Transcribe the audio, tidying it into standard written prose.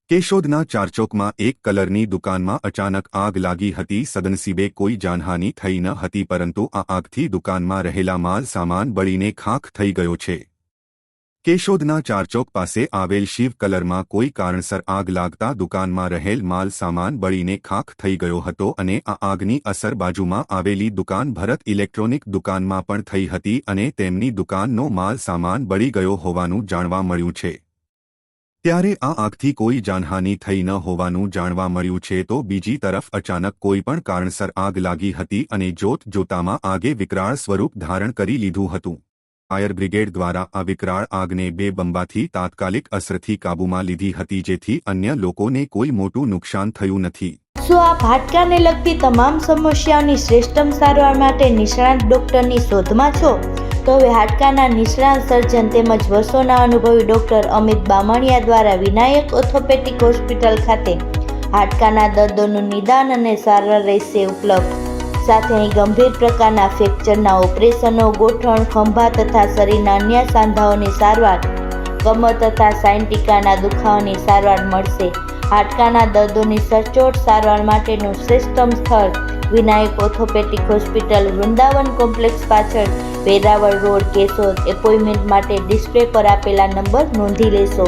કેશોદના ચારચોકમાં એક કલરની દુકાનમાં અચાનક આગ લાગી હતી। સદનસીબે કોઈ જાનહાનિ થઈ ન હતી, પરંતુ આ આગથી દુકાનમાં રહેલા માલ સામાન બળીને ખાખ થઈ ગયો છે। કેશોદના ચારચોક પાસે આવેલ શિવ કલરમાં કોઈ કારણસર આગ લાગતા દુકાનમાં રહેલ માલ સામાન બળીને ખાખ થઈ ગયો હતો અને આ આગની અસર બાજુમાં આવેલી દુકાન ભરત ઇલેક્ટ્રોનિક દુકાનમાં પણ થઈ હતી અને તેમની દુકાનનો માલ સામાન બળી ગયો હોવાનું જાણવા મળ્યું છે। ત્યારે આ આગથી કોઈ જાનહાનિ થઈ ન હોવાનું જાણવા મળ્યું છે, તો બીજી તરફ અચાનક કોઈપણ કારણસર આગ લાગી હતી અને જોત જોતામાં આગે વિકરાળ સ્વરૂપ ધારણ કરી લીધું હતું। ફાયર બ્રિગેડ દ્વારા આ વિકરાળ આગને 2 બંબાથી તાત્કાલિક અસરથી કાબૂમાં લીધી હતી, જેથી અન્ય લોકોને કોઈ મોટું નુકસાન થયું નથી। શું આપ હાડકાને લગતી તમામ સમસ્યાઓની શ્રેષ્ઠતમ સારવાર માટે નિષ્ણાત ડોક્ટરની શોધમાં છો? તો હવે હાડકાના નિષ્ણાત સર્જન તેમજ વર્ષોના અનુભવી ડોક્ટર અમિત બામણિયા દ્વારા વિનાયક ઓર્થોપેડિક હોસ્પિટલ ખાતે હાડકાના દર્દોનું નિદાન અને સારવાર રહેશે ઉપલબ્ધ। સાથે અહીં ગંભીર પ્રકારના ફ્રેક્ચરના ઓપરેશનો, ગોઠણ, ખંભા તથા શરીરના અન્ય સાંધાઓની સારવાર, કમર તથા સાયન્ટિકાના દુખાવાની સારવાર મળશે। હાડકાના દર્દોની સચોટ સારવાર માટેનું શ્રેષ્ઠતમ સ્થળ Vinayak orthopaedic hospital, Vrindavan complex પાછળ, વેરાવળ રોડ, કેશોદ। એપોઇન્ટમેન્ટ માટે ડિસ્પ્લે પર આપેલા નંબર નોંધી લેશો।